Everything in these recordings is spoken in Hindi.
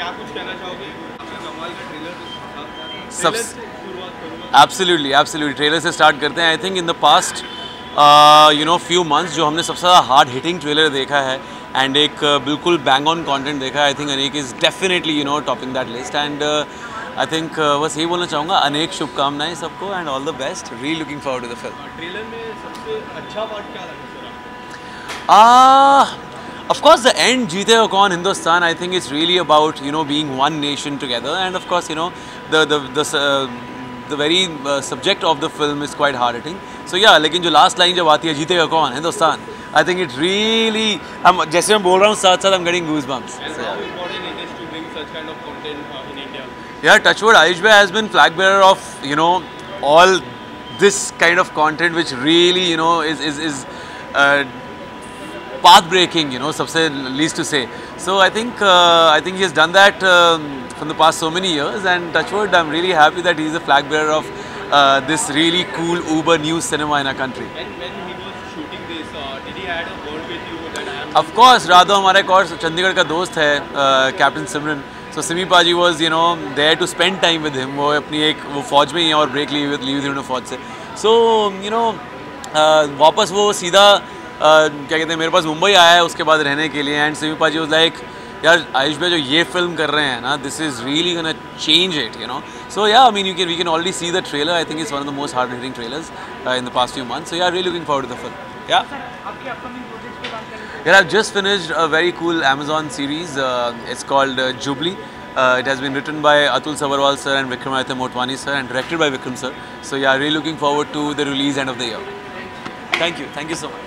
क्या कुछ कहना चाहोगे? कमाल का ट्रेलर सब शुरुआत करूँगा। एब्सोल्युटली ट्रेलर से स्टार्ट करते हैं। I think in the past few months जो हमने सबसे ज़्यादा हार्ड हिटिंग ट्रेलर देखा है एंड एक बिल्कुल बैंग ऑन कंटेंट देखा है, I think Anek is definitely topping that list and I think बस यही बोलना चाहूँगा, अनेक शुभकामनाएं सबको and all the best, really looking forward to the film. Trailer में सबसे अच्छा पार्ट क्या लगा सर आपको? Of course, the end, जीतेगा कौन Hindustan. I think it's really about being one nation together, and of course the very subject of the film is quite hard hitting. So yeah, लेकिन जो last line जब आती है जीतेगा कौन Hindustan, I think it really जैसे मैं बोल रहा हूँ साथ साथ I'm getting goosebumps. And how important it is to bring such kind of content in India? Yeah, touchwood, Ayush Bhai has been flag bearer of all this kind of content which really is path breaking, सबसे least to say. So I think he has done that from the past so many years, and touchwood, I'm really happy that he is a flag bearer of this really cool uber new cinema in our country. And when he was shooting this, did he had a word with you that I am? Of course, Radho हमारा एक और चंडीगढ़ का दोस्त है, captain Simran. So Simi Paji was there to spend time with him. वो अपनी वो फौज में ही है और ब्रेक ली हुई फौज से. So वापस वो सीधा क्या कहते हैं मेरे पास मुंबई आया है उसके बाद रहने के लिए, एंड सिमी पाजी वाज लाइक यार आयुष भाई जो ये फिल्म कर रहे हैं ना, this is really gonna change it, so yeah I mean we can already see the trailer. I think it's one of the most hard hitting trailers in the past few months. So yeah really looking forward to the film. Yeah I've just finished a very cool Amazon series. It's called Jubilee. It has been written by Atul Sabarwal sir and Vikramaditya Motwani sir and directed by Vikram sir. So yeah, really looking forward to the release end of the year. Thank you so much.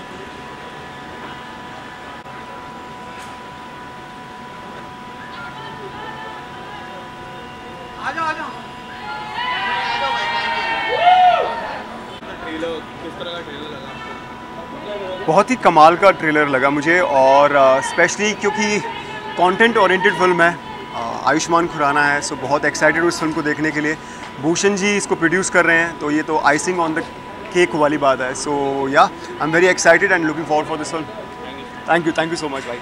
बहुत ही कमाल का ट्रेलर लगा मुझे, और स्पेशली क्योंकि कंटेंट ओरिएंटेड फिल्म है, आयुष्मान खुराना है, सो बहुत एक्साइटेड हूँ इस फिल्म को देखने के लिए. भूषण जी इसको प्रोड्यूस कर रहे हैं, तो ये तो आइसिंग ऑन द केक वाली बात है. सो yeah I am very excited and looking forward for this film. Thank you so much भाई.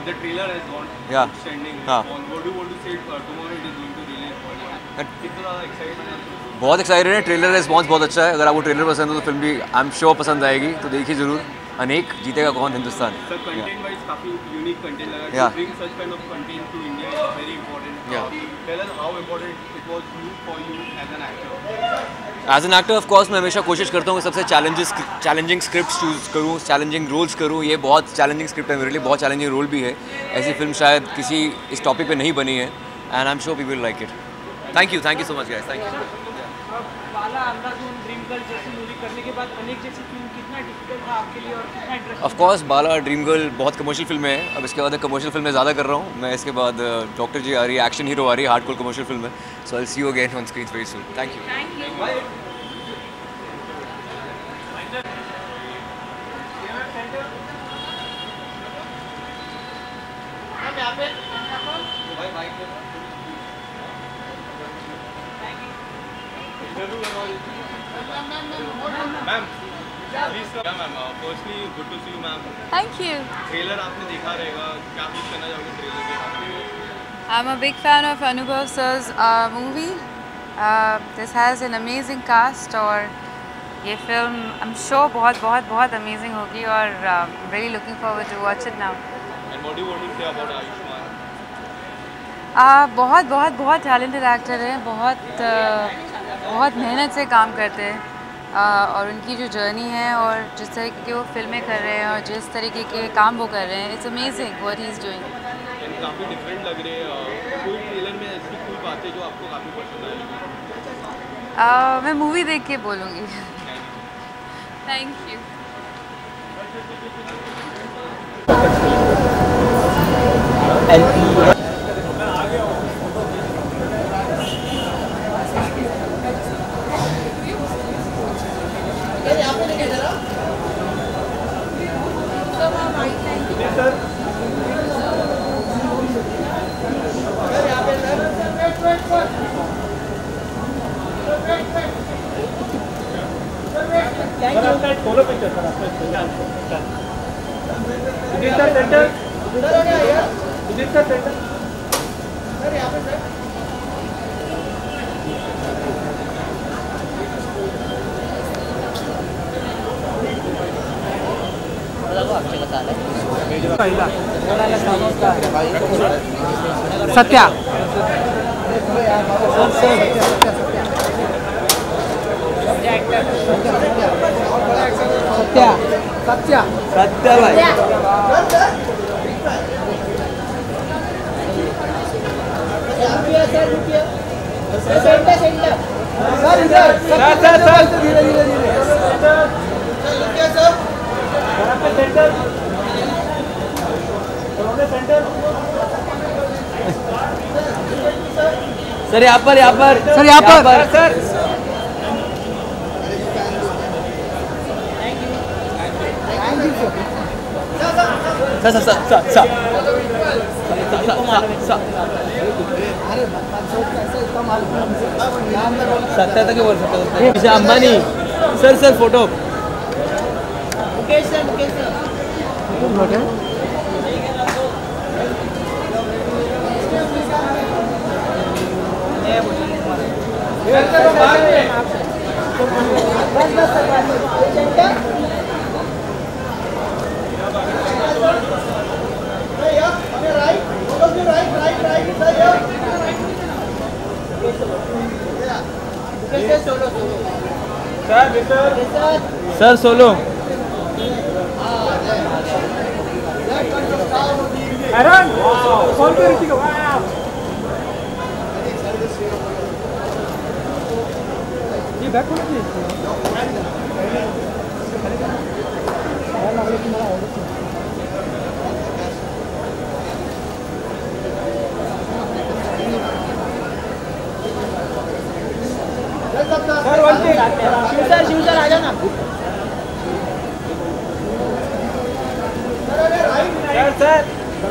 The trailer has gone outstanding. What do you want to say tomorrow it is going to release? कितना excited है? बहुत एक्साइटेड है. ट्रेलर रिस्पॉन्स बहुत अच्छा है. अगर आपको ट्रेलर पसंद हो तो फिल्म भी आई एम श्योर पसंद आएगी, तो देखिए ज़रूर. अनेक जीतेगा कौन हिंदुस्तान. सर कंटेंट वाइज काफ़ी यूनिक कंटेंट लगा. Bring such kind of content to India is very important. Tell us how important it was for you as an actor. As an actor of course मैं हमेशा कोशिश करता हूँ कि सबसे चैलेंजिंग स्क्रिप्ट चूज़ करूँ, चैलेंजिंग रोल्स करूँ. ये बहुत चैलेंजिंग स्क्रिप्ट है मेरे लिए, बहुत चैलेंजिंग रोल भी है. ऐसी फिल्म शायद किसी इस टॉपिक पे नहीं बनी है, and I am sure people like it. Thank you so much guys. Thank you. Bala Andhadhun dream girl जैसी मूवी करने के बाद अनेक जैसी फिल्म कितना डिफिकल्ट था आपके लिए और कितना interesting? Of course Bala dream girl बहुत कमर्शियल फिल्म है. अब इसके बाद एक कमर्शियल फिल्म में ज़्यादा कर रहा हूँ मैं. इसके बाद डॉक्टर जी आ रही है, एक्शन हीरो आ रही है, हार्डकोर कमर्शियल फिल्म है. So I will see you again on screen very soon. Thank you. Ma'am please ma'am firstly good to see you ma'am. Thank you. Trailer आपने देखा रहेगा, क्या कुछ कहना चाहोगे ट्रेलर के बारे में? I'm a big fan of Anubhav sir's movie. This has an amazing cast और ये फिल्म I'm sure बहुत amazing होगी, और really looking forward to watch it now. And what do you want to say about Ayushmann? बहुत talented actor है, बहुत बहुत मेहनत से काम करते हैं और उनकी जो जर्नी है और जिस तरीके की वो फिल्में कर रहे हैं और जिस तरीके के काम वो कर रहे हैं, it's amazing what he is doing. काफ़ी डिफरेंट लग रहे हैं। कोई ट्रेलर में ऐसी कोई बातें जो आपको काफ़ी पसंद आई? मैं मूवी देख के बोलूँगी। Thank you. सत्या सत्या सत्या सत्या भाई सर यहाँ पर सर यहाँ पर सर सत्या तक बोल सकते Ambani sir photo sir solo शिवसर आ जाना सर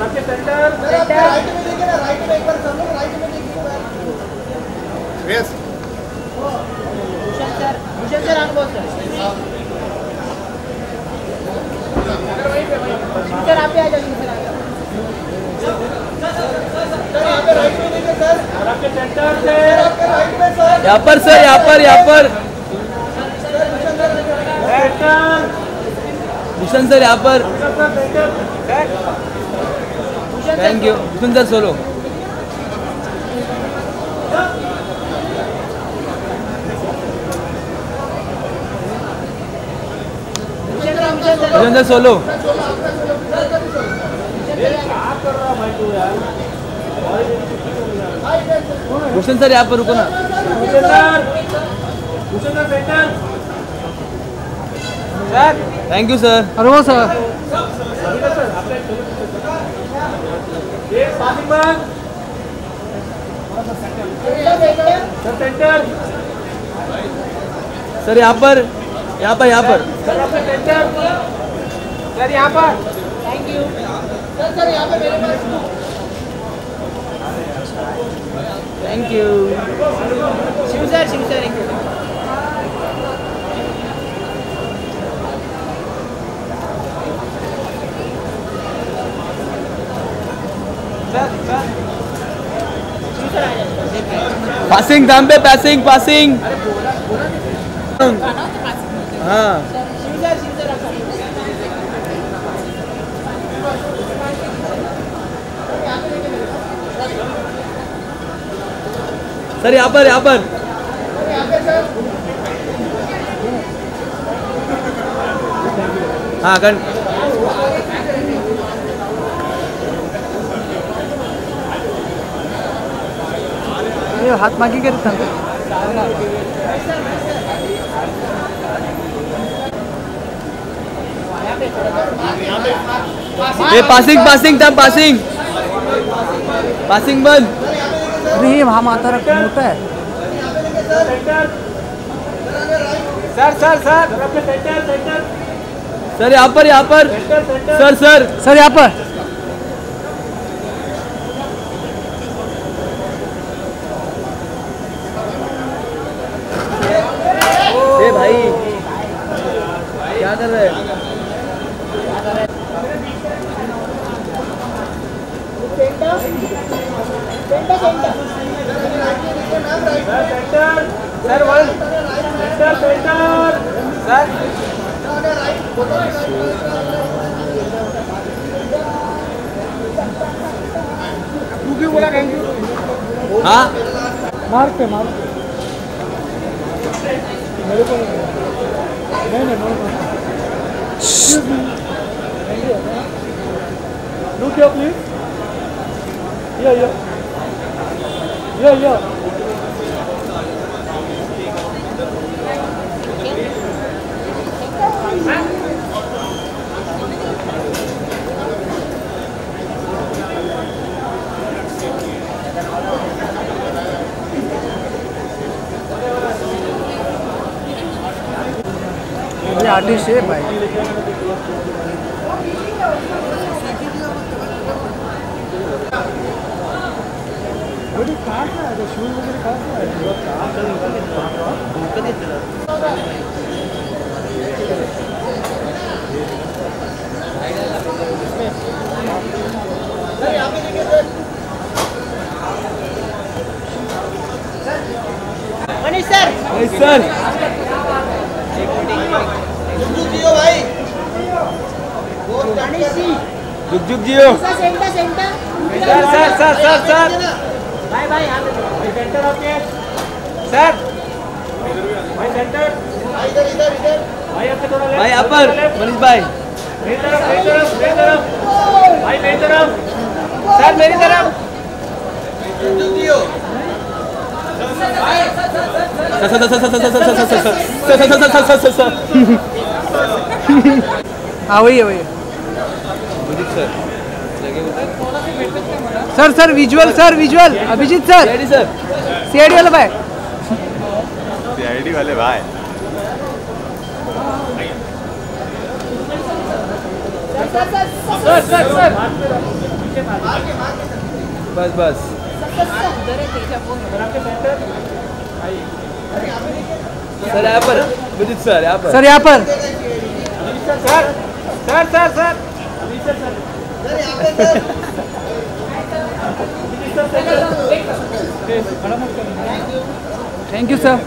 आपके सेंटर राइट में देखिए ना, राइट में एक बार सब लोग राइट में देखिए यस भूषण सर आप बोल सर आप आ जाइए सर यहाँ पे राइट में देखिए सर और आपके सेंटर से आपके राइट में सर यहाँ पर भूषण सर यहाँ पर thank you Bhushan sir solo Bhushan sir solo Bhushan sir यहाँ पर रुको ना थैंक यू सर अरे वो सर सर यहाँ पर सर यहाँ पर थैंक यू सर यहाँ पे मेरे पास थैंक यू शिव सर एक पासिंग दाम पे पासिंग हाँ सर यहाँ पर हाँ कर ये हाथ मागी के था ये पासिंग पासिंग था पासिंग पासिंग बंद अरे ये वहाँ माता रख होता है सर यहाँ पर सर सर यहाँ पर ए भाई क्या कर रहे हैं हाँ मार्क पे मेरे को नहीं look here please yeah ये आर्टिस्ट है भाई मनीष सर जुग जियो सर भाई यहाँ पर मनीष भाई सर मेरी तरफ हाँ वही है sir visual Abhijeet sir CID वाले भाई बस सर यहाँ पर अभिजीत सर यहाँ पर थैंक यू सर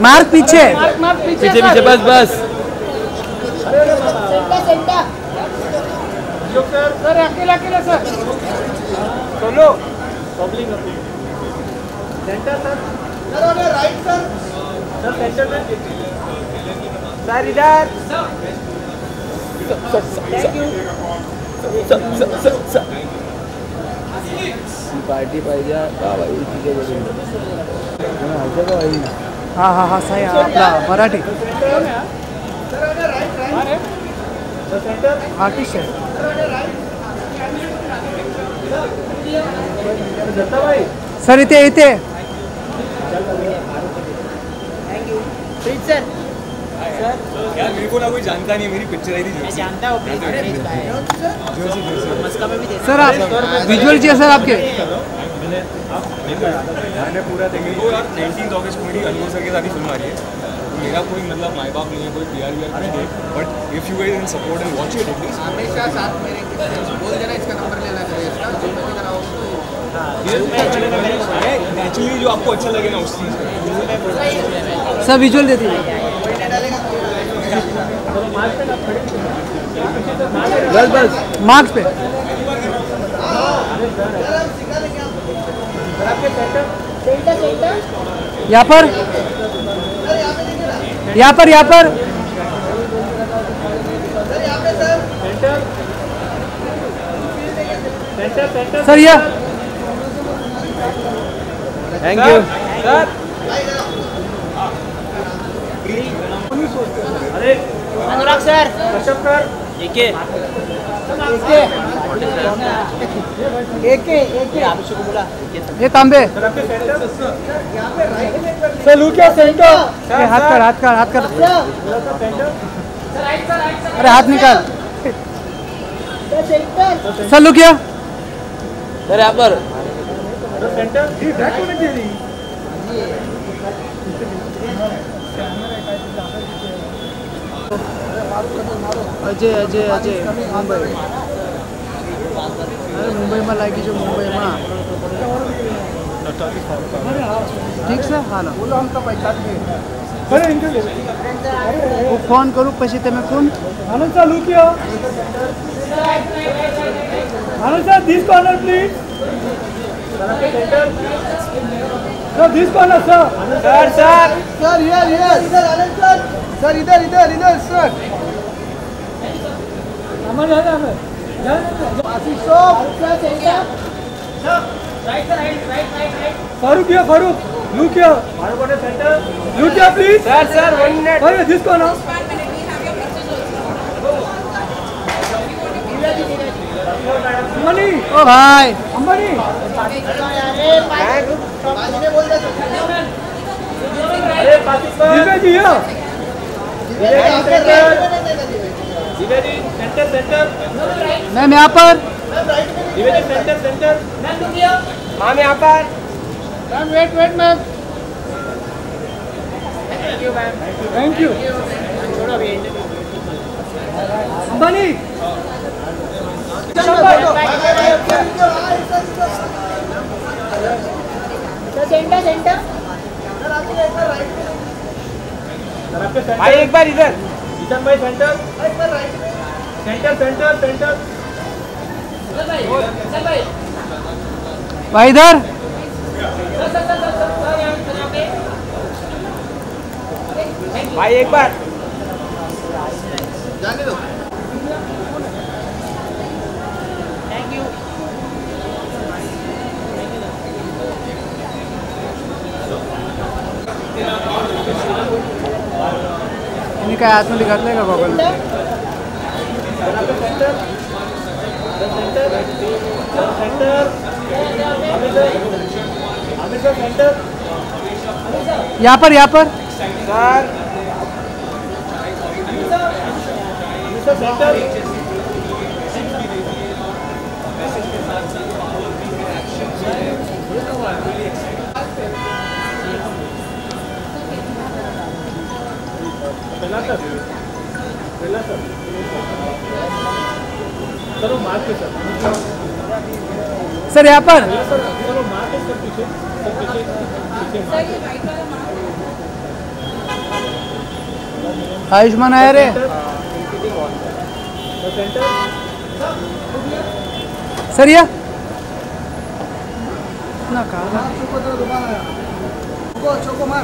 मार्क पीछे बस सर अकेला sir solo centre sir right sir centre में सर इधर थैंक यू पार्टी पाहिजे हाँ सही आपला मराठी आर्टिस्ट है सर इथे यार मेरे को ना कोई जानता नहीं है, मेरी पिक्चर आई थी जो जानता हूँ सर आप विजुअल चाहिए सर आपके मैंने पूरा देखा वो यार 19 अगस्त को मेरी अनमोल सर के साथ ही फिल्म आ रही है। मेरा कोई मतलब माई बाप नहीं है, कोई पीआर कुछ नहीं, but if you guys can support and watch it at least हमेशा साथ मेरे बोल देना इसका नंबर लेना चाहिए इसका जो मैं कराओ नेचुरली जो आपको अच्छा लगे ना उस चीज़ सर विजुअल देती है बस मार्क्स पे यहाँ पर यहाँ पर यहाँ पर सर ये थैंक यू अनुराग सर ये तांबे सर लू क्या सेंटर हाथ कर हाथ कर हाथ कर अरे हाथ निकाल सर लू क्या सर यहाँ पर अजय अजय अजय मुंबई अरे मुंबई में लागी जो मुंबई में ठीक से हाँ ना फोन करूँ पैसे तुम्हें फोन आनंद चालू किया Anand sir this corner please sir this corner sir sir sir sir here here इधर आनंद सर सर इधर इधर इधर सर हमारे यहाँ में फारूक किया फारूक लू किया लू किया प्लीज सर सर 1 मिनट अरे दिस कॉर्नर अंबानी ओ भाई अंबानी दिव्या जी मैम यहाँ पर मैम यहाँ पर ma'am wait wait ma'am thank you Ambani centre centre भाई एक बार इधर किशन भाई सेंटर सेंटर सेंटर सेंटर भाई इधर भाई एक बार जाने दो इनका हाथ में दिखा लेगा गॉगल यहाँ पर सर सर यहाँ पर आयुष्मान आया रे सर ये ना कहा चोको मार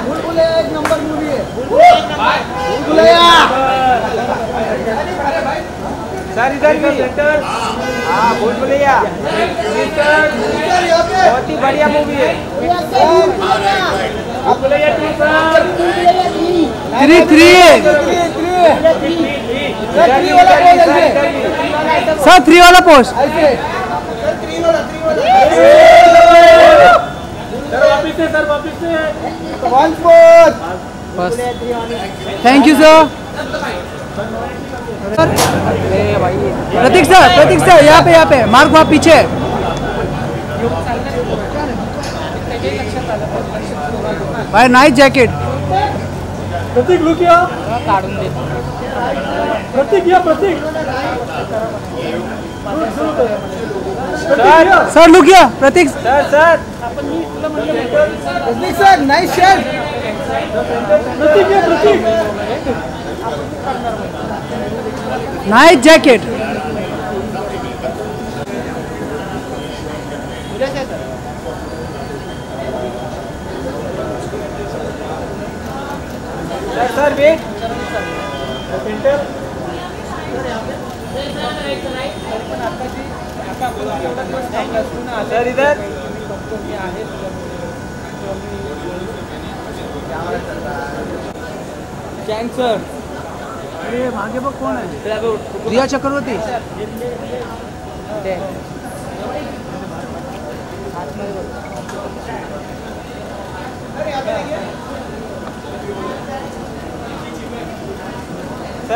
भूल-भुलैया एक नंबर मूवी है। भूल-भुलैया सर इधर भी हाँ भूल-भुलैया बहुत ही बढ़िया मूवी है। भूल-भुलैया 3 3 सर 3 वाला पोस्ट। सर वापिस से वन पोस्ट बस। Thank you sir. Prateek sir यहाँ पे मार्क वहाँ पीछे। भाई नाइस जैकेट। प्रतीक लुक या काढून दे। प्रतीक yeah Prateek sir look yeah Prateek sir Prateek sir nice shot. Prateek yeah Prateek nice jacket. Sir wait sir इधर सर। अरे मागे बघ कोण आहे? रिया चक्रवर्ती।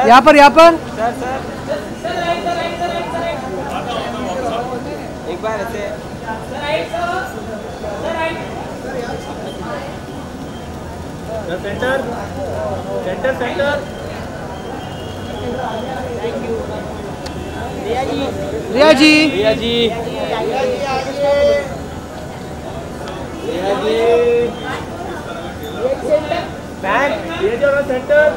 यहाँ पर सर एक बार ऐसे सेंटर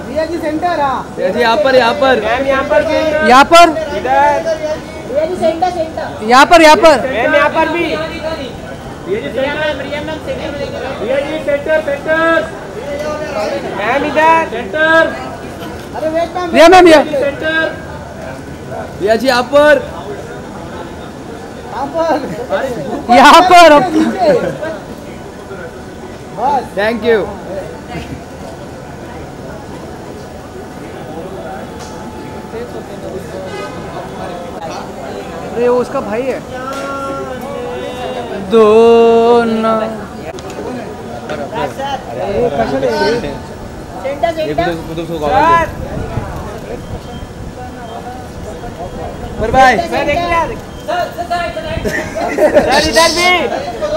रिया जी सेंटर। हाँ यहाँ पर यहाँ पर मैम यहाँ पर इधर यहाँ पर मैम यहाँ पर भी सेंटर मैम इधर सेंटर। अरे वेट मैम मैम सेंटर रिया जी यहाँ पर थैंक यू। अरे वो उसका भाई है। दोनों भाई सर इधर भी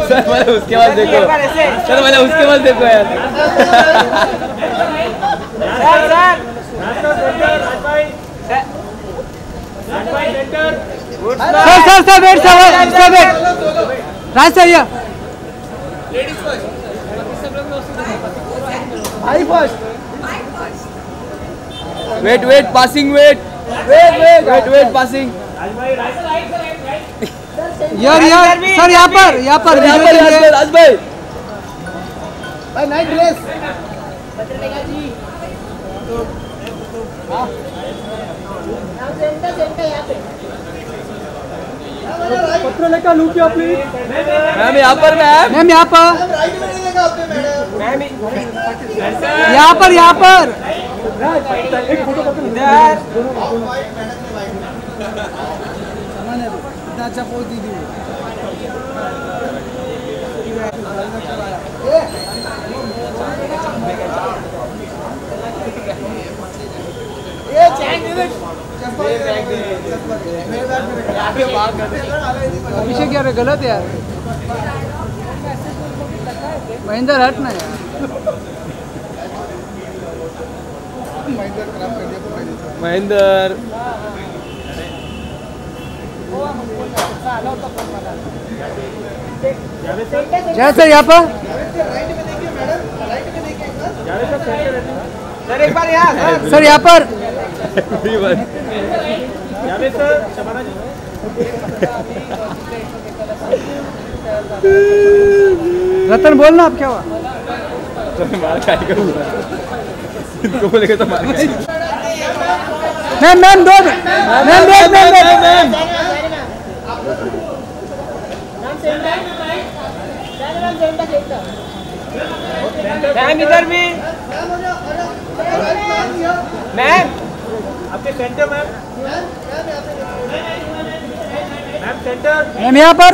सर मैंने उसके बाद देखो सर मैंने उसके बाद देखो यार सर वेट राज सर या भाई first wait passing wait passing यार सर यहाँ पर राज भाई नाइट ड्रेस पत्र लेकर लूँ क्या प्लीज मैम यहाँ पर मैम यहाँ पर एक फोटो अच्छा पोज दी अभिषेक यार गलत है यार। महेंद्र हट ना यार। महेंद्र जय सर यहाँ पर सर एक बार यहाँ सर यहाँ पर रतन बोलना आप क्या हुआ इनको बोलेगा तो मार मैम दो मैम इधर भी मैम आपके centre ma'am, ma'am centre, ma'am यहाँ पर।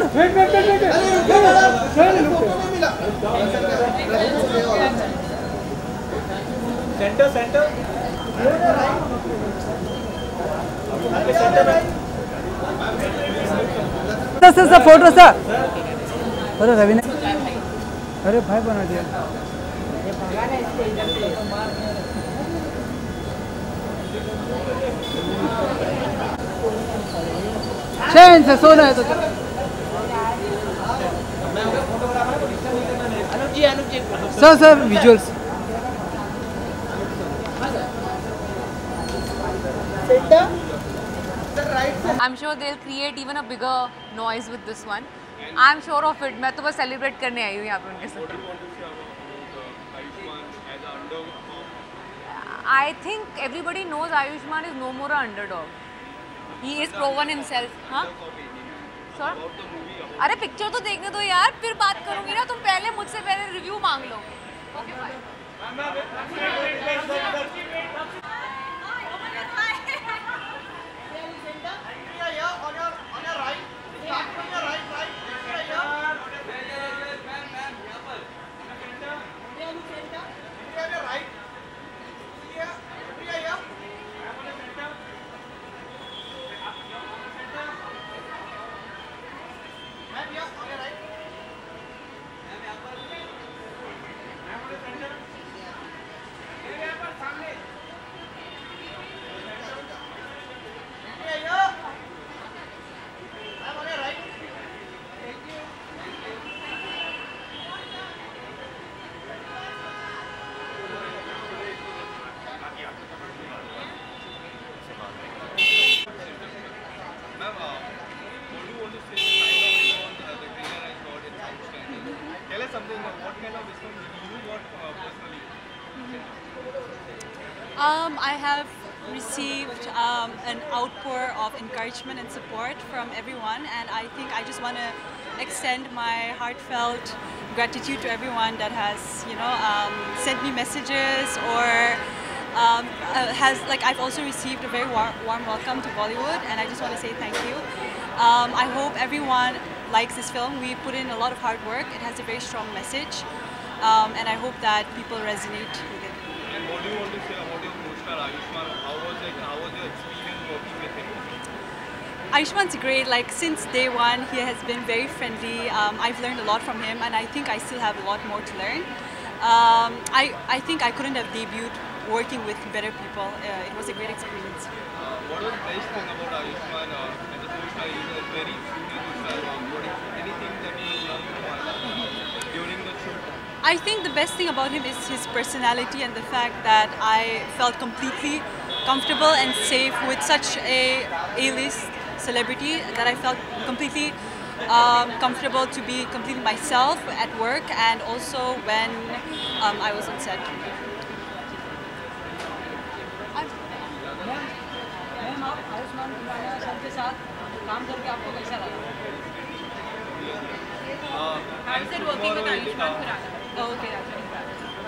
सेंटर सेंटर आपके centre ma'am. Sir photo sir. अरे रवि ने, अरे भाई बना दिया। चैन से सोना है तो। Anuj ji sir visuals. I'm sure they'll create even a bigger noise with this one. I'm sure of it. मैं तो बस celebrate करने आई हूँ यहाँ पे उनके साथ. I think everybody knows Ayushmann is no more an underdog. He is proven himself. हाँ? Sir? अरे पिक्चर तो देखने दो यार, फिर बात करूँगी ना. तुम पहले मुझसे पहले रिव्यू मांग लो. Okay, bye. I have received an outpour of encouragement and support from everyone, and I think I just want to extend my heartfelt gratitude to everyone that has, sent me messages or I've also received a very warm welcome to Bollywood, and I just want to say thank you. I hope everyone likes this film. We put in a lot of hard work. It has a very strong message, and I hope that people resonate with it. And what do you want to say about your co-star Ayushmann? How was your experience working with him? Ayushmann's great. Like since day one, he has been very friendly. I've learned a lot from him, and I think I still have a lot more to learn. I think I couldn't have debuted working with better people. It was a great experience. What was the best thing about Ayushmann as a co-star? He was very senior co-star. Anything that you learned during the shoot? I think the best thing about him is his personality and the fact that I felt completely comfortable and safe with such a A-list celebrity, that I felt completely comfortable to be completely myself at work and also when I was on set. How is it working with Ayushmann Khurrana? Oh, okay.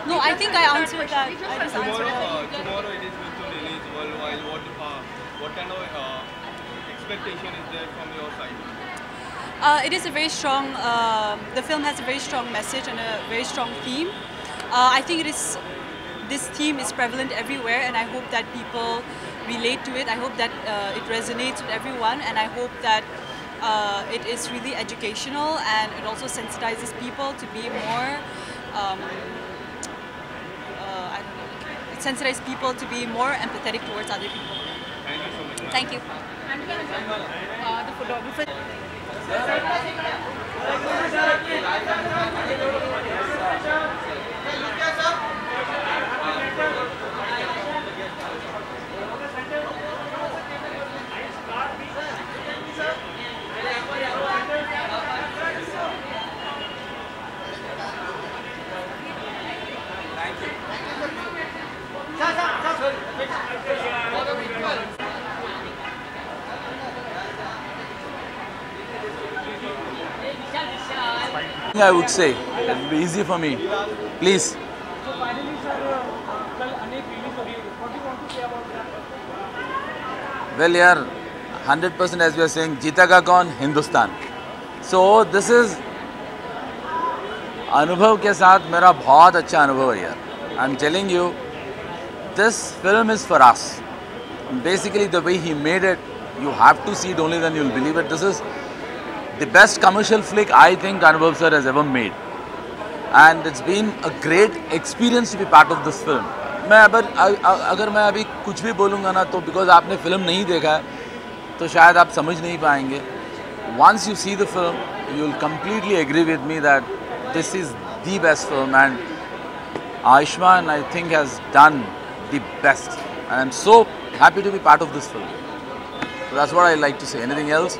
No, I think I answered that. I just answered that. Tomorrow it is going to release worldwide. What kind of expectation is there from your side? It is a very strong. The film has a very strong message and a very strong theme. I think this theme is prevalent everywhere, and I hope that people relate to it. I hope that it resonates with everyone, and I hope that it is really educational and it also sensitizes people to be more. I don't know. It sensitizes people to be more empathetic towards other people. Thank you so much. Thank you. The photographer. I would say it will be easy for me. Please. So finally, sir, कल अनेक release हो रही है. What do you want to say about that? Well, yaar, 100% as we are saying, जीतेगा कौन? हिंदुस्तान. So this is अनुभव के साथ मेरा बहुत अच्छा अनुभव है यार. I'm telling you, this film is for us. Basically, the way he made it, you have to see it only then you'll believe it. This is the best commercial flick I think Anubhav sir has ever made. And it's been a great experience to be part of this film. अगर मैं अभी कुछ भी बोलूँगा ना तो बिकॉज आपने फिल्म नहीं देखा है तो शायद आप समझ नहीं पाएंगे. Once you see the film, you'll completely agree with me that this is the best film, and Ayushmann I think has done the best, and I'm so happy to be part of this film. So that's what I like to say. Anything else?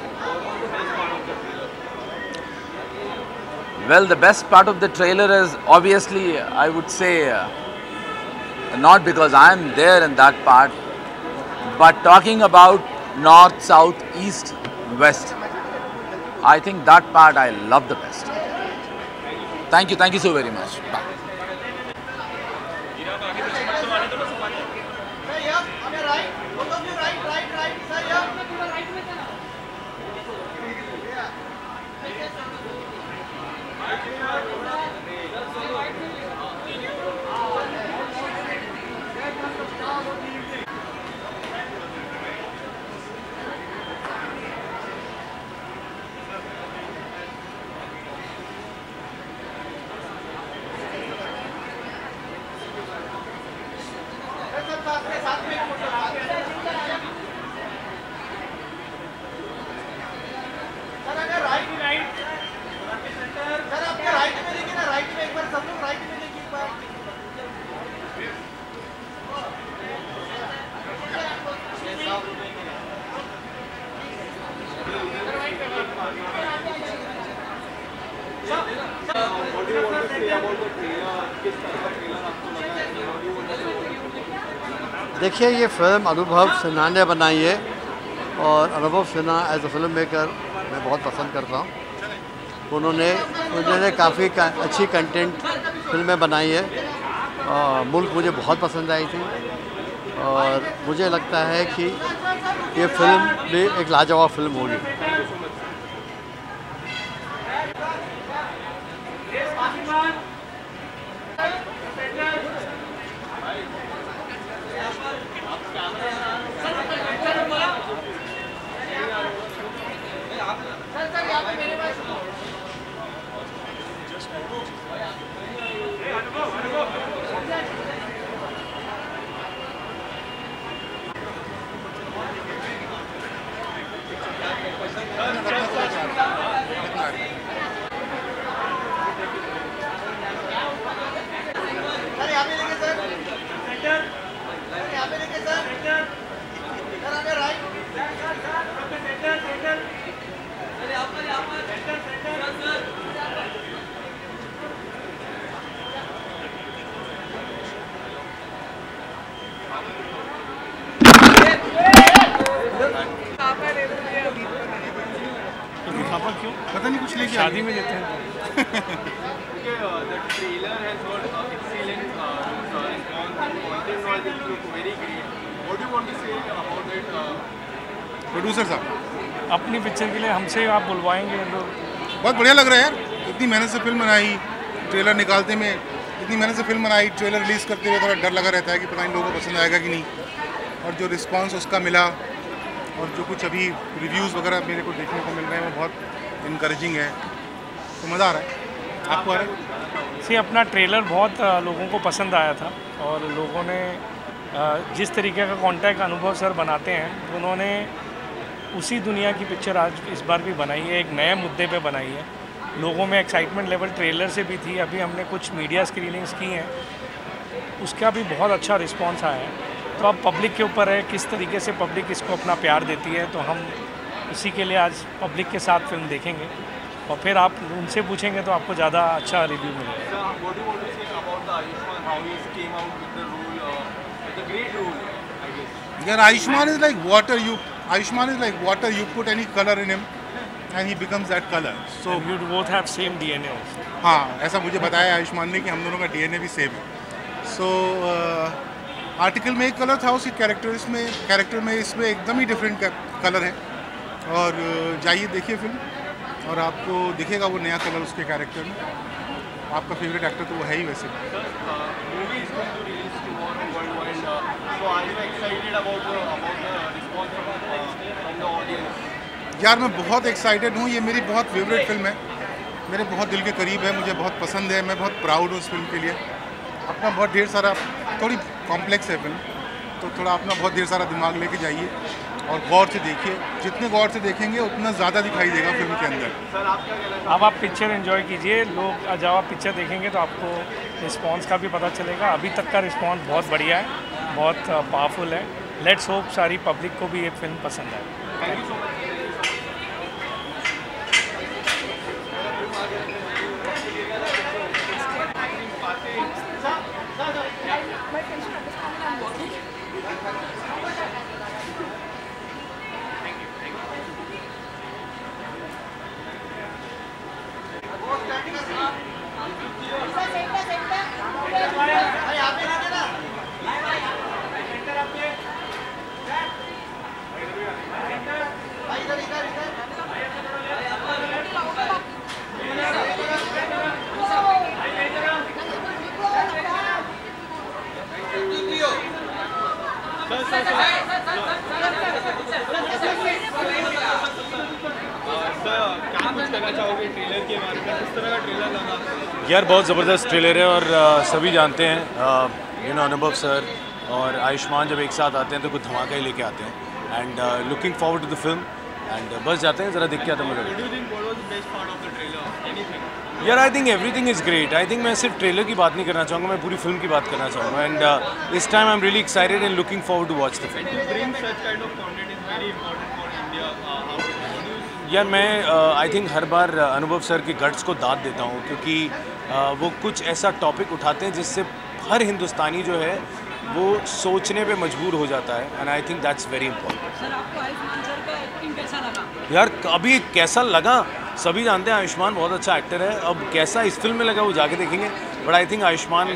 Well, the best part of the trailer is obviously, I would say, not because I'm there in that part, but talking about north, south, east, west. I think that part I love the best. Thank you so very much. Bye. देखिए, ये फिल्म अनुभव सिन्हा ने बनाई है और Anubhav Sinha as a film maker मैं बहुत पसंद करता हूँ. उन्होंने काफ़ी अच्छी कंटेंट फिल्में बनाई है. मुल्क मुझे बहुत पसंद आई थी और मुझे लगता है कि ये फिल्म भी एक लाजवाब फिल्म होगी. पता नहीं कुछ लेके शादी में देते हैं. The trailer has got excellent response and content wise it looks very great. What do you want to say about it? Producer साहब अपनी पिक्चर के लिए हमसे आप बुलवाएंगे लोग. बहुत बढ़िया लग रहा है यार. इतनी मेहनत से फिल्म बनाई, ट्रेलर निकालते में इतनी मेहनत से फिल्म बनाई, ट्रेलर रिलीज़ करते हुए थोड़ा डर लगा रहता है कि पता नहीं लोगों को पसंद आएगा कि नहीं. और जो रिस्पांस उसका मिला और जो कुछ अभी रिव्यूज़ वगैरह मेरे को देखने को मिल रहे हैं वो बहुत इनकरेजिंग है. तो मज़ा आ रहा है. आपको आ रहा है? सी अपना ट्रेलर बहुत लोगों को पसंद आया था और लोगों ने जिस तरीके का कॉन्टेंट अनुभव सर बनाते हैं उन्होंने उसी दुनिया की पिक्चर आज इस बार भी बनाई है. एक नए मुद्दे पे बनाई है. लोगों में एक्साइटमेंट लेवल ट्रेलर से भी थी. अभी हमने कुछ मीडिया स्क्रीनिंग्स की हैं, उसका भी बहुत अच्छा रिस्पांस आया है. तो अब पब्लिक के ऊपर है किस तरीके से पब्लिक इसको अपना प्यार देती है. तो हम इसी के लिए आज पब्लिक के साथ फिल्म देखेंगे और फिर आप उनसे पूछेंगे तो आपको ज़्यादा अच्छा रिव्यू मिलेगा. Ayushmann is like water. Ayushmann is like water. You put any color in him, and he becomes that color. So you both have same DNA also. हाँ, ऐसा मुझे बताया आयुष्मान ने कि हम दोनों का DNA भी सेम है. So आर्टिकल में एक कलर था उसके कैरेक्टर में इसमें एकदम ही डिफरेंट कलर है। और जाइए देखिए फिल्म और आपको दिखेगा वो नया कलर उसके कैरेक्टर में। आपका फेवरेट एक्टर तो वो है ही वैसे। यार मैं बहुत एक्साइटेड हूँ, ये मेरी बहुत फेवरेट फिल्म है, मेरे बहुत दिल के करीब है, मुझे बहुत पसंद है, मैं बहुत प्राउड हूँ इस फिल्म के लिए। अपना बहुत ढेर सारा, थोड़ी कॉम्प्लेक्स है फिल्म, तो थोड़ा अपना बहुत ढेर सारा दिमाग लेके जाइए और गौर से देखिए। जितने गौर से देखेंगे उतना ज़्यादा दिखाई देगा फिल्म के अंदर। अब आप पिक्चर एंजॉय कीजिए, लोग जब आप पिक्चर देखेंगे तो आपको रिस्पांस का भी पता चलेगा। अभी तक का रिस्पांस बहुत बढ़िया है, बहुत पावरफुल है। लेट्स होप सारी पब्लिक को भी ये फिल्म पसंद आए। Thank you so much. यार बहुत ज़बरदस्त ट्रेलर है और सभी जानते हैं अनुभव सर और आयुष्मान जब एक साथ आते हैं तो कुछ धमाका ही लेके आते हैं। And looking forward to the film and बस जाते हैं, ज़रा देख के आता हूँ। यार I think everything is great. I think मैं सिर्फ ट्रेलर की बात नहीं करना चाहूँगा, मैं पूरी फिल्म की बात करना चाहूँगा। एंड इस time I am really excited and looking forward to watch the film. यार मैं आई थिंक हर बार अनुभव सर के गट्स को दाद देता हूँ, क्योंकि वो कुछ ऐसा टॉपिक उठाते हैं जिससे हर हिंदुस्तानी जो है वो सोचने पे मजबूर हो जाता है। And I think that's very important. Sir आपको आयुष्मान सर का एक्टिंग कैसा लगा? यार अभी कैसा लगा, सभी जानते हैं आयुष्मान बहुत अच्छा एक्टर है। अब कैसा इस फिल्म में लगा वो जाके देखेंगे, बट आई थिंक आयुष्मान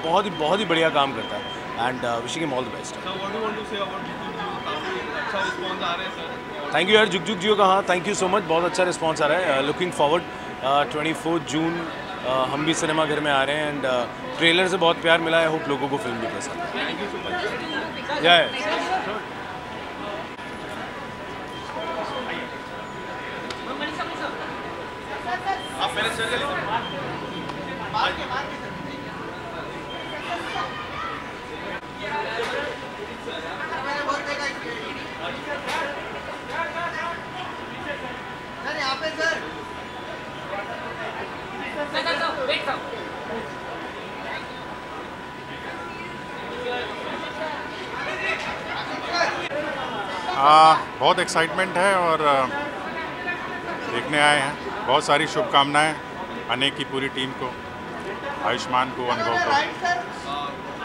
बहुत ही बढ़िया काम करता है। And wishing him all the best. Thank you यार, जुग जुग जियो का। हाँ थैंक यू सो मच, बहुत अच्छा रिस्पॉन्स आ रहा है। लुकिंग फॉरवर्ड 24 जून हम भी सिनेमा घर में आ रहे हैं। एंड ट्रेलर से बहुत प्यार मिला है, होप लोगों को फिल्म भी पसंद है। Thank you so much. जय बहुत एक्साइटमेंट है और देखने आए हैं। बहुत सारी शुभकामनाएं अनेक की पूरी टीम को, आयुष्मान को, अनुभव को।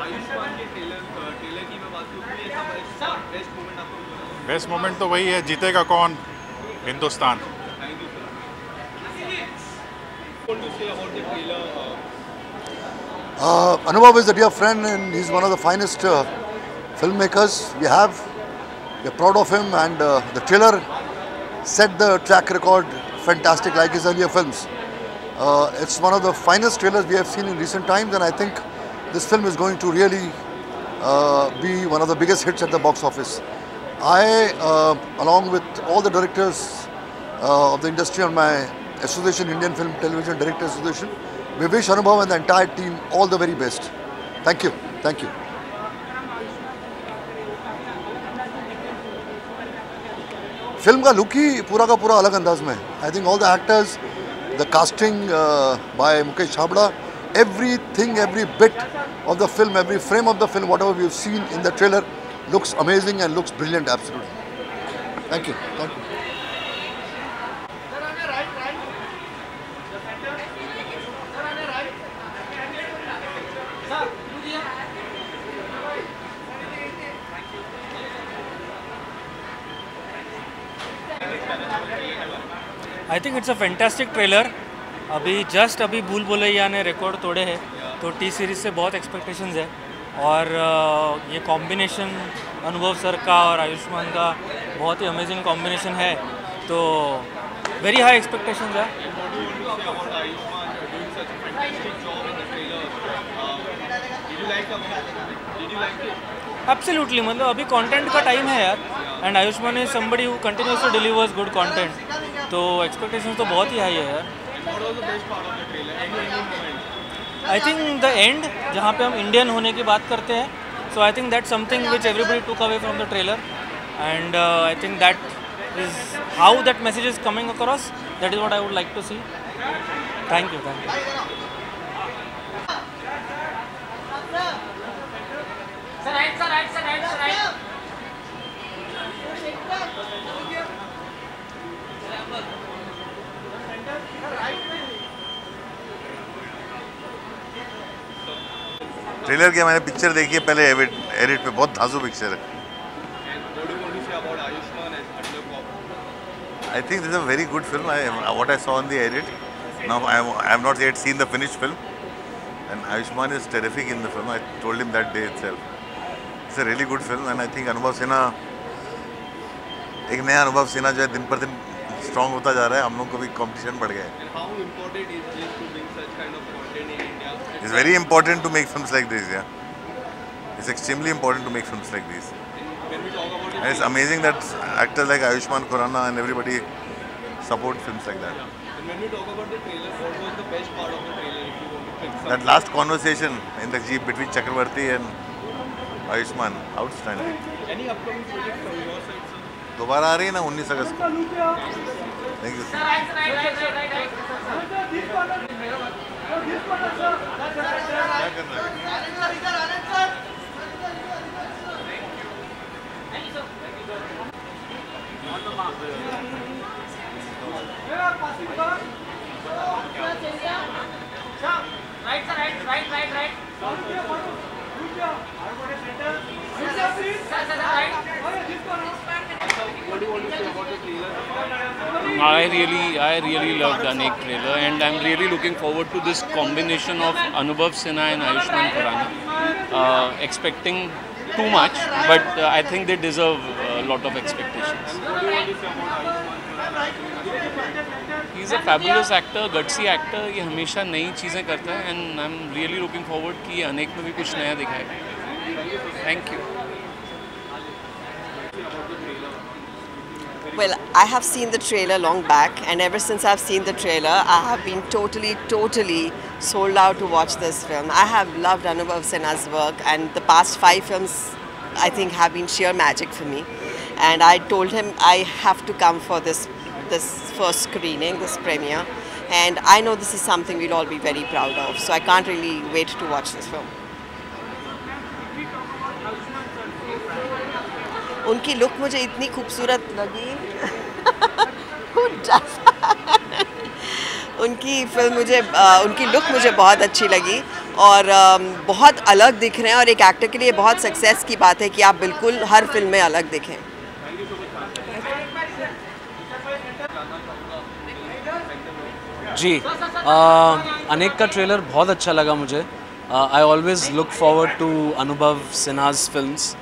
आयुष्मान के ट्रेलर की मैं बात करूँ, बेस्ट मोमेंट आपको? बेस्ट मोमेंट तो वही है, जीतेगा कौन, Hindustan. Anubhav is a dear friend and he's one of the finest filmmakers we have. We're proud of him, and the trailer set the track record fantastic like his earlier films. It's one of the finest trailers we have seen in recent times, and I think this film is going to really be one of the biggest hits at the box office. I, along with all the directors of the industry on my association, Indian Film Television Directors Association, we wish Anubhav and the entire team all the very best. Thank you. Thank you. Film का लुक ही पूरा का पूरा अलग अंदाज में है। I think all the actors, the casting by Mukesh Chhabra, everything, every bit of the film, every frame of the film, whatever we have seen in the trailer looks amazing and looks brilliant, absolutely. Thank you. Thank you. I think it's a fantastic trailer. अभी भूल भुलैया ने रिकॉर्ड तोड़े हैं, तो टी सीरीज़ से बहुत एक्सपेक्टेशंस है। और ये कॉम्बिनेशन अनुभव सर का और आयुष्मान का बहुत ही अमेजिंग कॉम्बिनेशन है, तो वेरी हाई एक्सपेक्टेशंस है। एब्सोल्युटली, मतलब अभी कंटेंट का टाइम है यार, and Ayushman is somebody who continuously delivers good content, तो एक्सपेक्टेशंस तो बहुत ही हाई है यार। आई थिंक द एंड, जहाँ पे हम इंडियन होने की बात करते हैं, so I think that something which everybody took away from the trailer, and I think that is how that message is coming across, that is what I would like to see. Thank you. Trailer के मैंने पिक्चर देखी है पहले, एडिट पे बहुत धांसू पिक्चर है। I think this is a very good film. What I saw on the edit. Now I have not yet seen the finished film, and Ayushmann is terrific in the film. I told him that day itself. It's a really good film, and I think अनुभव सिन्हा, एक नया अनुभव सिन्हा जो है दिन पर दिन स्ट्रॉन्ग होता जा रहा है, हम लोग को भी कंपटीशन बढ़ गया है। It's very important to make films like this, yeah. It's extremely important to make films like this. And it's amazing that actors like Ayushmann Khurrana and everybody support films like that. And when we talk about the trailer, what was the best part of the trailer if you want to pick something? That last conversation in the jeep between Chakravarti and Ayushmann, outstanding. Any upcoming project from your side, sir? दोबारा आ रही है ना 19 अगस्त को। Thank you. I really loved the Anek trailer, and I'm really looking forward to this combination of Anubhav Sinha and Ayushmann Khurrana. Expecting too much, but I think they deserve a lot of expectations. He's a fabulous actor, gutsy actor. ये हमेशा नई चीज़ें करता है, and I'm really looking forward कि अनेक में भी कुछ नया दिखाएगा. Thank you. Well, I have seen the trailer long back, and ever since I've seen the trailer, I have been totally sold out to watch this film. I have loved Anubhav Sinha's work, and the past 5 films, I think, have been sheer magic for me. And I told him I have to come for this first screening, this premiere, and I know this is something we'll all be very proud of. So I can't really wait to watch this film. उनकी लुक मुझे इतनी खूबसूरत लगी। उनकी फिल्म मुझे उनकी लुक मुझे बहुत अच्छी लगी, और बहुत अलग दिख रहे हैं, और एक एक्टर के लिए बहुत सक्सेस की बात है कि आप बिल्कुल हर फिल्म में अलग दिखें। जी, अनेक का ट्रेलर बहुत अच्छा लगा मुझे। I always look forward to Anubhav Sinha's films,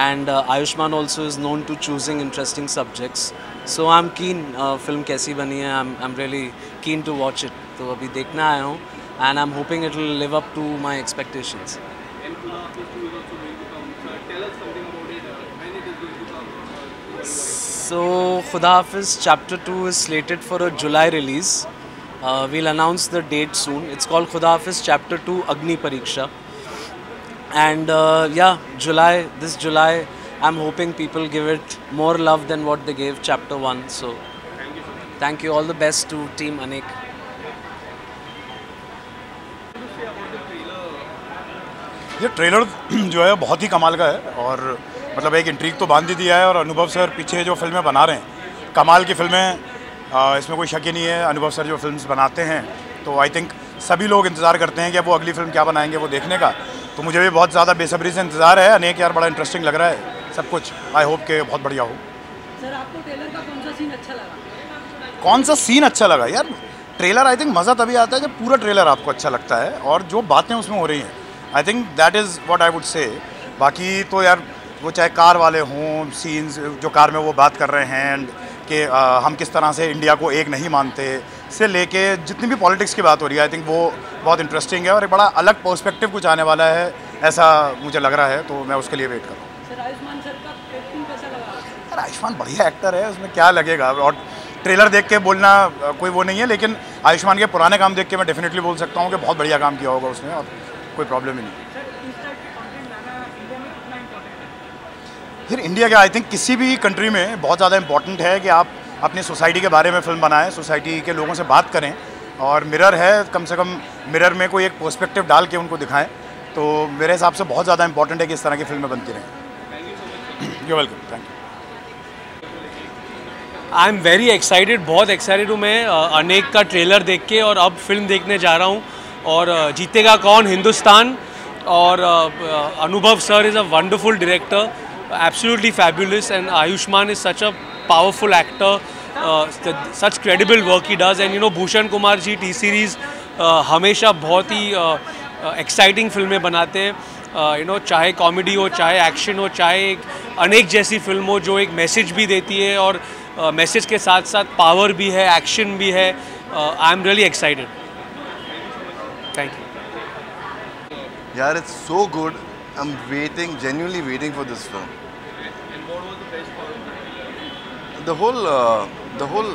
and Ayushmann also is known to choosing interesting subjects. So I'm keen, film कैसी बनी है, I'm really keen to watch it. तो अभी देखना आया हूँ, and I'm hoping it will live up to my expectations. So Khuda Hafiz Chapter 2 is slated for a July release. We'll announce the date soon. It's called Khuda Hafiz Chapter 2 Agni Pariksha. And yeah, this July, I'm hoping people give it more love than what they gave Chapter 1. So thank you. All the best to Team Anek. ये ट्रेलर जो है बहुत ही कमाल का है, और मतलब एक इंट्रीग तो बांध ही दिया है। और अनुभव सर पीछे जो फिल्में बना रहे हैं, कमाल की फिल्में, इसमें कोई शक ही नहीं है। अनुभव सर जो फिल्म्स बनाते हैं, तो आई थिंक सभी लोग इंतज़ार करते हैं कि अब वो अगली फिल्म क्या बनाएंगे, वो देखने का। तो मुझे भी बहुत ज़्यादा बेसब्री से इंतज़ार है। अनेक यार बड़ा इंटरेस्टिंग लग रहा है सब कुछ। आई होप के बहुत बढ़िया हो। सर, आपको ट्रेलर का कौन सा सीन अच्छा लगा? कौन सा सीन अच्छा लगा यार? ट्रेलर आई थिंक मज़ा तभी आता है जब पूरा ट्रेलर आपको अच्छा लगता है, और जो बातें उसमें हो रही हैं आई think that is what I would say. बाकी तो यार वो चाहे कार वाले हों, सीन्स जो कार में वो बात कर रहे हैं एंड कि हम किस तरह से इंडिया को एक नहीं मानते से लेके जितनी भी पॉलिटिक्स की बात हो रही है, आई थिंक वो बहुत इंटरेस्टिंग है और एक बड़ा अलग पर्सपेक्टिव कुछ आने वाला है, ऐसा मुझे लग रहा है। तो मैं उसके लिए वेट कर रहा हूँ। सर आयुष्मान सर का एक्टिंग कैसा लगा? यार आयुष्मान बढ़िया एक्टर है, उसमें क्या लगेगा। और ट्रेलर देख के बोलना कोई वो नहीं है, लेकिन आयुष्मान के पुराने काम देख के मैं डेफिनेटली बोल सकता हूँ कि बहुत बढ़िया काम किया होगा उसने और कोई प्रॉब्लम ही नहीं। फिर इंडिया का आई थिंक किसी भी कंट्री में बहुत ज़्यादा इंपॉर्टेंट है कि आप अपनी सोसाइटी के बारे में फिल्म बनाएं, सोसाइटी के लोगों से बात करें और मिरर है, कम से कम मिरर में कोई एक पर्सपेक्टिव डाल के उनको दिखाएं। तो मेरे हिसाब से बहुत ज़्यादा इंपॉर्टेंट है कि इस तरह की फिल्में बनती रहें। You welcome, thank you. I am very excited, बहुत एक्साइटेड हूँ मैं अनेक का ट्रेलर देख के और अब फिल्म देखने जा रहा हूँ। और जीतेगा कौन, हिंदुस्तान। और अनुभव sir is a wonderful director, absolutely fabulous, and Ayushman is such a powerful actor, such credible work he does, and you know Bhushan Kumar G T series हमेशा बहुत ही एक्साइटिंग फिल्में बनाते हैं। यू नो चाहे कॉमेडी हो, चाहे एक्शन हो, चाहे एक अनेक जैसी फिल्म हो जो एक मैसेज भी देती है और मैसेज के साथ साथ पावर भी है, एक्शन भी है। I am really excited, thank you. यार it's so good, I am waiting, genuinely waiting for this film. And what was the best part of it? The whole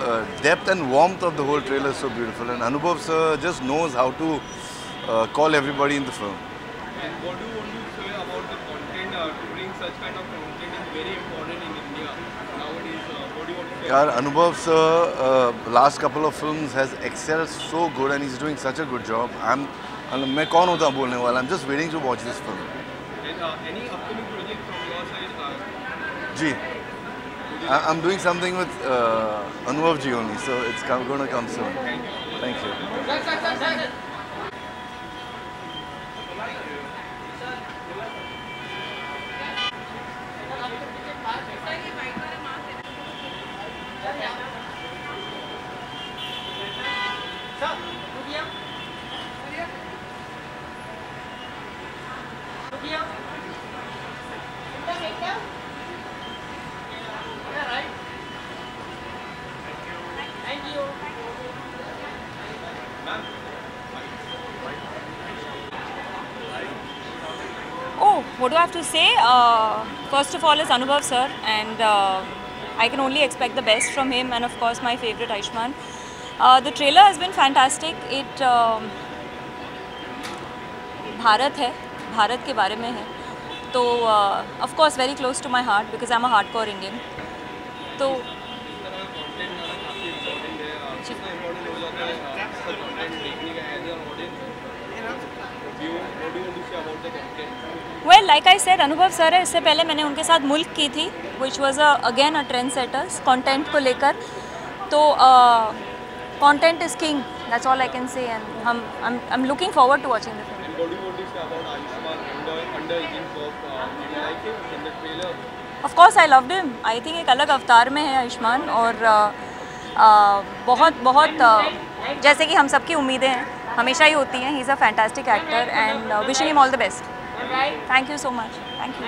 depth and warmth of the whole trailer is so beautiful, and Anubhav sir just knows how to call everybody in the film. And what do you want to say about the content? To bring such kind of content is very important in India nowadays. What do you want to say? यार Anubhav sir last couple of films has excelled so good, and he's doing such a good job. मैं कौन होता बोलने वाला? I'm just waiting to watch this film. And any upcoming project from your side? Ji, I'm doing something with Anubhav ji only, so it's going to come soon. Thank you. Oh, what do I have to say? First of all, is Anubhav sir, and I can only expect the best from him, and of course my favorite Ayushman. The trailer has been fantastic. It Bharat है, भारत के बारे में है, तो of course very close to my heart because I'm a hardcore Indian. तो Well, like I said, अनुभव सर है। इससे पहले मैंने उनके साथ मुल्क की थी, which was again a trendsetters content को लेकर। तो content is king. That's all I can say, and I'm looking forward to watching the film. And what do you want to say about Ayushman under 18 pop? Did you like him in the trailer? Of course, I loved him. I think एक अलग अवतार में है आयुष्मान, और बहुत बहुत जैसे कि हम सबकी उम्मीदें हैं, हमेशा ही होती हैं। He is a fantastic actor, and wishing him all the best. Thank you so much. Thank you.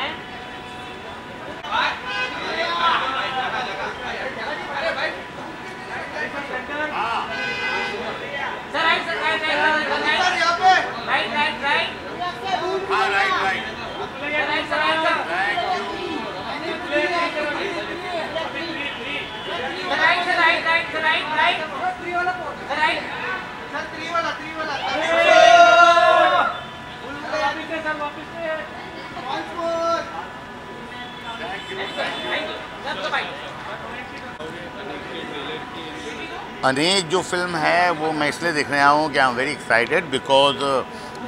अनेक जो फिल्म है वो मैं इसलिए देखने आया हूँ कि आई एम वेरी एक्साइटेड बिकॉज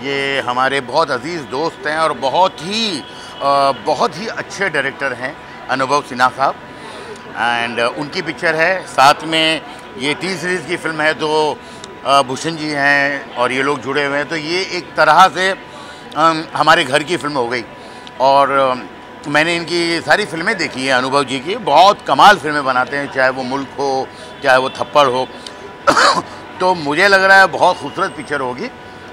ये हमारे बहुत अजीज़ दोस्त हैं और बहुत ही अच्छे डायरेक्टर हैं अनुभव सिन्हा साहब, एंड उनकी पिक्चर है। साथ में ये टी सीरीज़ की फिल्म है, तो भूषण जी हैं और ये लोग जुड़े हुए हैं, तो ये एक तरह से हमारे घर की फिल्म हो गई। और मैंने इनकी सारी फिल्में देखी हैं, अनुभव जी की, बहुत कमाल फिल्में बनाते हैं, चाहे वो मुल्क हो, चाहे वो थप्पड़ हो। तो मुझे लग रहा है बहुत खूबसूरत पिक्चर होगी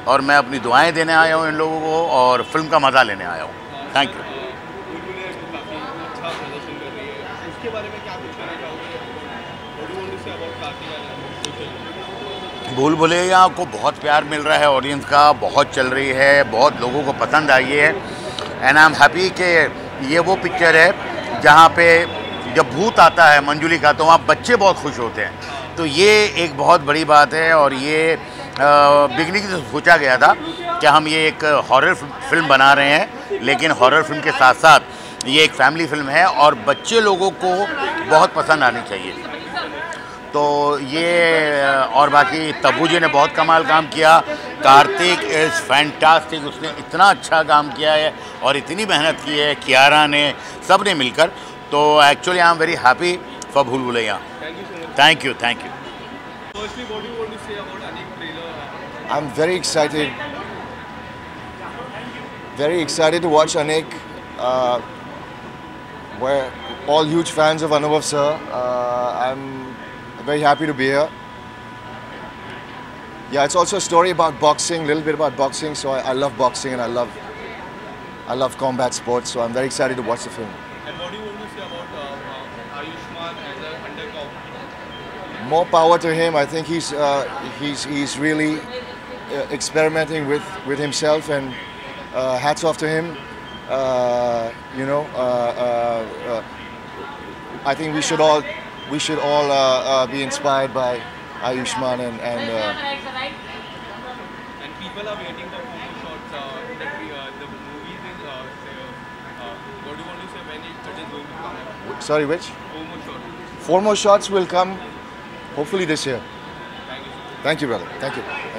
और मैं अपनी दुआएं देने आया हूँ इन लोगों को और फिल्म का मज़ा लेने आया हूँ। Thank you. उसके बारे में क्या कुछ कहना चाहोगे? भूल भुलैया को बहुत प्यार मिल रहा है ऑडियंस का, बहुत चल रही है, बहुत लोगों को पसंद आई है एंड आई एम हैप्पी कि ये वो पिक्चर है जहाँ पे जब भूत आता है मंजुली का तो वहाँ बच्चे बहुत खुश होते हैं। तो ये एक बहुत बड़ी बात है और ये बिगनिंग से सोचा गया था कि हम ये एक हॉरर फिल्म बना रहे हैं, लेकिन हॉरर फिल्म के साथ साथ ये एक फैमिली फिल्म है और बच्चे लोगों को बहुत पसंद आनी चाहिए। तो ये और बाकी तब्बू जी ने बहुत कमाल काम किया, कार्तिक इज़ फैंटास्टिक, उसने इतना अच्छा काम किया है और इतनी मेहनत की है कियारा ने, सब ने मिलकर। तो actually I am very happy for Bhool Bhulaiyaa. Thank you, thank you. Firstly, what do you want to say about Anik trailer? I'm very excited to watch Anik. We're all huge fans of Anubhav sir. I'm very happy to be here. Yeah, it's also a story about boxing, a little bit about boxing. So I love boxing and I love combat sports. So I'm very excited to watch the film. And what do you want to say about Ayushmann as an underdog? More power to him. I think he's really experimenting with himself, and hats off to him. I think we should all be inspired by Ayushmann and people are waiting for promo shots. The movies is what do you want to say when it is going to come? Sorry, which? Promo shots. 4 more shots will come hopefully this year. Thank you, brother. Thank you. Thank you.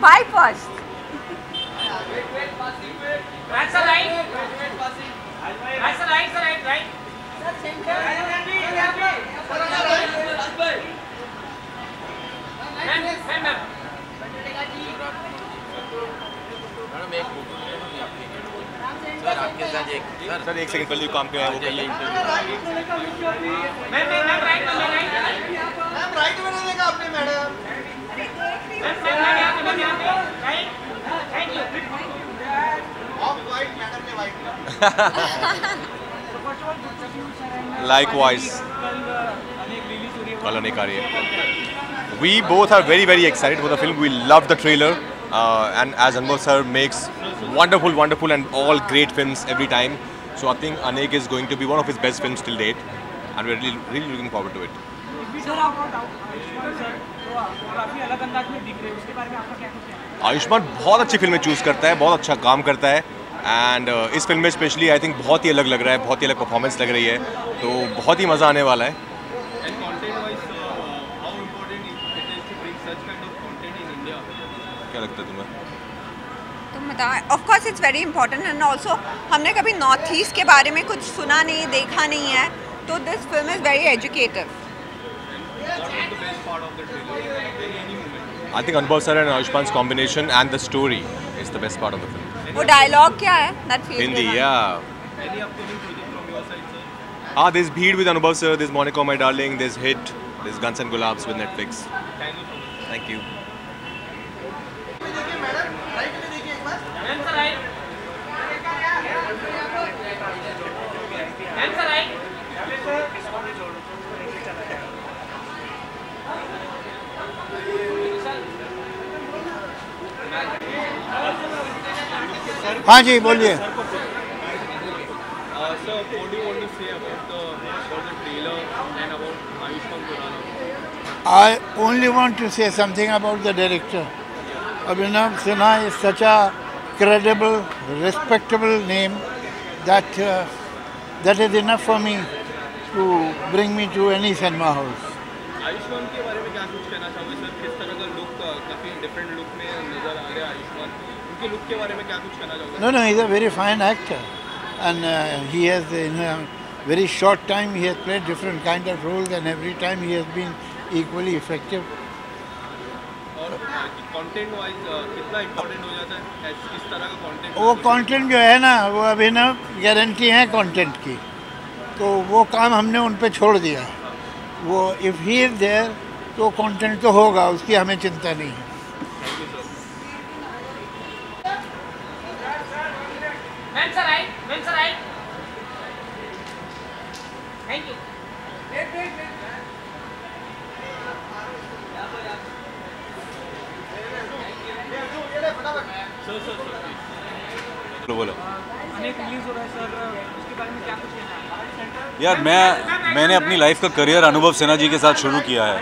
Bye first. That's a right. That's a right, right. Sir एक सेकंड पहले काम पे आया वो कर ले Likewise. We both are very excited for the film. We love the trailer, and as Anubhav sir makes wonderful and all great films every time. So I think Anik is going to be one of his best films till date, and we're really looking forward to it. Ayushman बहुत अच्छी फिल्में चूज़ करता है, बहुत अच्छा काम करता है एंड इस फिल्म में स्पेशली आई थिंक बहुत ही अलग लग रहा है, बहुत ही अलग परफॉर्मेंस लग रही है, तो बहुत ही मज़ा आने वाला है। क्या लगता है तुम्हें? तुम बताओ। Of course it's very important and also हमने कभी नॉर्थ ईस्ट के बारे में कुछ सुना नहीं, देखा नहीं है, तो this film is very educative. I think Anubhav sir and Ayushmann's combination and the story is the best part of the film. वो डायलॉग क्या है? That feels Hindi, good. yeah. Any upcoming project from your side, sir? There's Bheed with Anubhav sir, there's Monaco My Darling, there's Hit, there's Guns and Gulabs with Netflix. Thank you. हाँ जी बोलिए। Sir, what do you want to say about the trailer and about Ayushmann Khurrana? I only want to say something about the director. Abhinav Sinha is such a credible, respectable name that that is enough for me to bring me to any cinema house. Ayushman के बारे में क्या कुछ कहना चाहोगे सर? किस तरह का लुक, काफ़ी डिफरेंट लुक में नजर आ रहा है आयुष्मान, उनके लुक के बारे में क्या कुछ कहना चाहोगे? No, he's a very fine actor, and he has in a very short time he has played different kind of roles, and every time he has been equally effective. और कंटेंट वाइज कितना इम्पोर्टेंट हो जाता है इस तरह का कंटेंट? वो कंटेंट जो है ना, वो अभिनव गारंटी है कंटेंट की, तो वो काम हमने उन पे छोड़ दिया। वो इफ ही इज देयर तो कंटेंट तो होगा, उसकी हमें चिंता नहीं है। Thank you. बोलो। अनेक रिलीज हो रहा है सर, उसके बारे में क्या कुछ कहना है? यार मैंने अपनी लाइफ का करियर अनुभव सिन्हा जी के साथ शुरू किया है।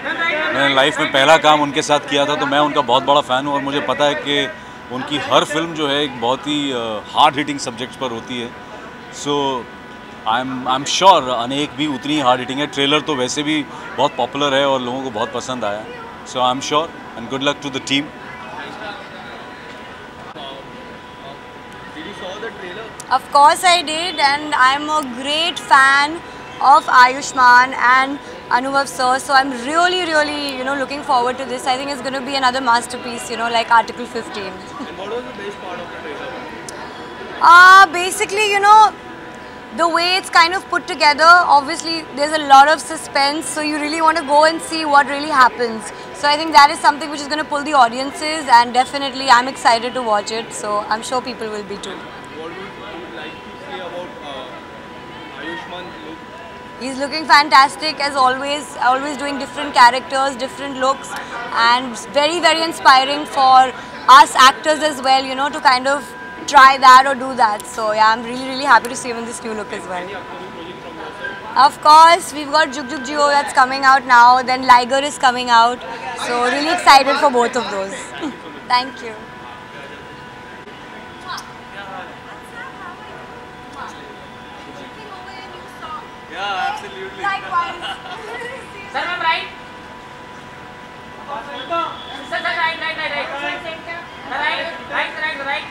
मैंने लाइफ में पहला काम उनके साथ किया था, तो मैं उनका बहुत बड़ा फ़ैन हूँ और मुझे पता है कि उनकी हर फिल्म जो है एक बहुत ही हार्ड हिटिंग सब्जेक्ट्स पर होती है। सो आई एम श्योर अनेक भी उतनी हार्ड हिटिंग है। ट्रेलर तो वैसे भी बहुत पॉपुलर है और लोगों को बहुत पसंद आया। So I am sure and good luck to the team. Of course I did, and I'm a great fan of Ayushmann and Anubhav sir, so I'm really looking forward to this. I think it's going to be another masterpiece, like Article 15. And what was the best part of the trailer? Basically, the way it's kind of put together, obviously there's a lot of suspense, so you really want to go and see what really happens. So I think that is something which is going to pull the audiences, and definitely I'm excited to watch it, so I'm sure people will be too. What would you like to say about Ayushmann's look? He's looking fantastic as always doing different characters, different looks, and very inspiring for us actors as well, to kind of try that or do that. So yeah, I'm really happy to see him in this new look as well. Of course, we've got Jug Jug Jio that's coming out now, then Liger is coming out, so really excited for both of those. Thank you. Yeah, absolutely. Likewise. Sir, I'm right. Sir, right. Right.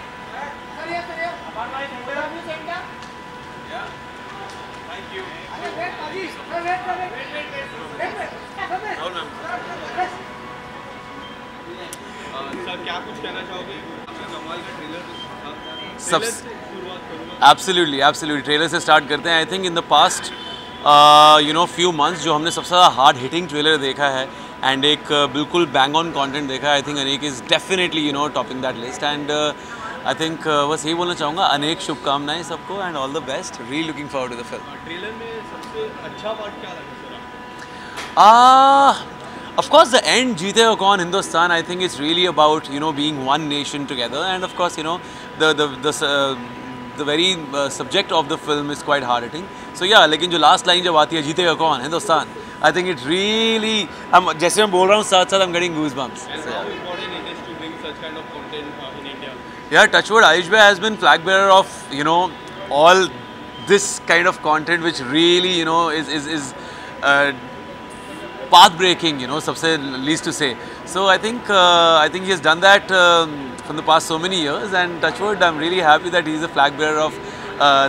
Yeah. Thank you. Sir क्या कुछ कहना चाहोगे? कमाल का ट्रेलर एब्सोल्युटली ट्रेलर से स्टार्ट करते हैं। I think in the past few months जो हमने सबसे ज़्यादा हार्ड हिटिंग ट्रेलर देखा है एंड एक बिल्कुल बैंग ऑन कंटेंट देखा है। I think Anek is definitely topping that list and I think बस यही बोलना चाहूँगा, अनेक शुभकामनाएं सबको and all the best. Really looking forward to the film. Trailer में सबसे अच्छा पार्ट क्या लगा sir? Of course, the end, जीतेगा कौन Hindustan. I think it's really about being one nation together, and of course the very subject of the film is quite hard hitting. So yeah, लेकिन जो last line जब आती है जीतेगा कौन Hindustan, I think it really जैसे मैं बोल रहा हूँ साथ I'm getting goosebumps. And how important it is to bring such kind of content in India? Yeah, touchwood, Ayush Bhai has been flag bearer of all this kind of content which really is path breaking, सबसे least to say. So I think he has done that from the past so many years, and touchwood, I'm really happy that he is a flag bearer of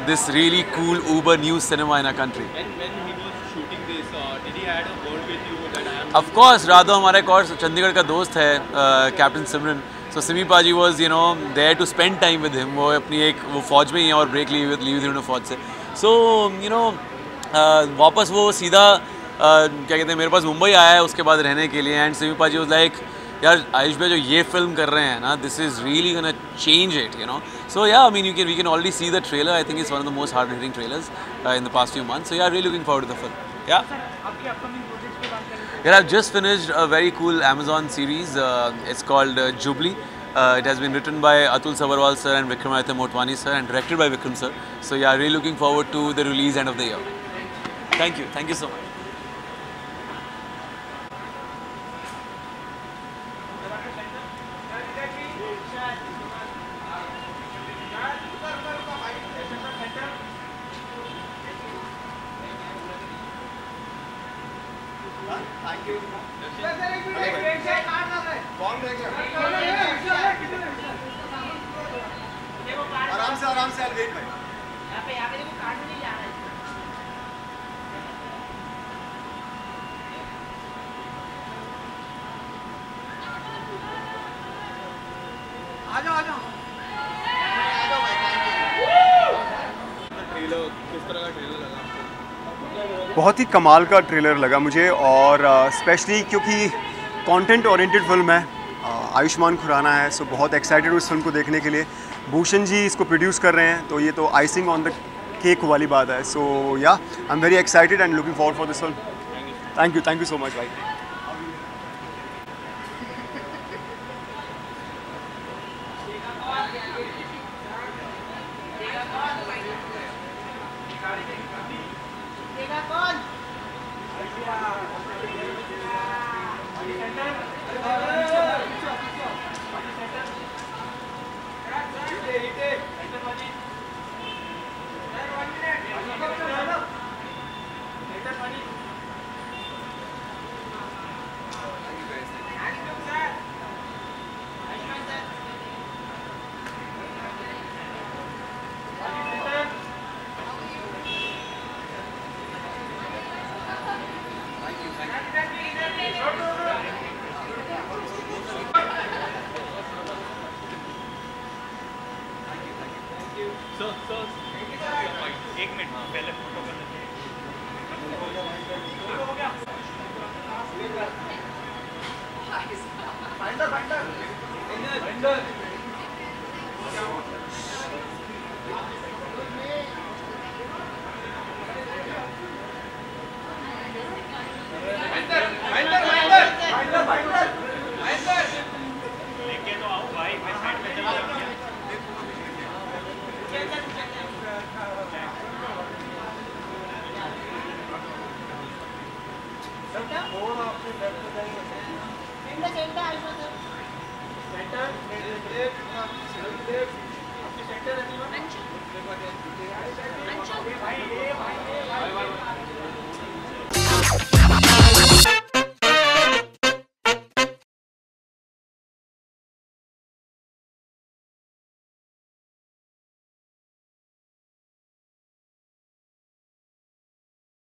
this really cool uber new cinema in our country. And when he was shooting this, did he had a word with you that I am? Of course, Radhav हमारा एक और चंडीगढ़ का दोस्त है, कैप्टन सिमरन. So सिमी पाजी was there to spend time with him. वो अपनी वो फौज में ही है और ब्रेक ली हुई फौज से. So वापस वो सीधा क्या कहते हैं मेरे पास मुंबई आया है उसके बाद रहने के लिए. एंड सिमी पाजी वाज लाइक यार आयुष भाई जो ये फिल्म कर रहे हैं ना, this is really gonna change it, so yeah I mean we can already see the trailer. I think it's one of the most hard hitting trailers in the past few months. So yeah really looking forward to the film. Yeah I've just finished a very cool Amazon series. It's called Jubilee. It has been written by Atul Sabarwal sir and Vikramaditya Motwani sir and directed by Vikram sir. So yeah, really looking forward to the release end of the year. Thank you so much. Thank you. Sir, एक मिनट, आराम से वेट भाई। यहाँ पे देखो कार्ड में नहीं जा रहा है। आ जाओ ट्रेलर किस तरह का ट्रेलर लगा आपको? बहुत ही कमाल का ट्रेलर लगा मुझे, और स्पेशली क्योंकि कंटेंट ओरिएंटेड फिल्म है, आयुष्मान खुराना है, सो बहुत एक्साइटेड हूँ इस फिल्म को देखने के लिए। भूषण जी इसको प्रोड्यूस कर रहे हैं, तो ये तो आइसिंग ऑन द केक वाली बात है। सो yeah I am very excited and looking forward for this film. Thank you so much भाई। एक मिनट पहले फोटो कर लेते लेके तो आओ भाई, मैं साइड में चला गया। सेंटर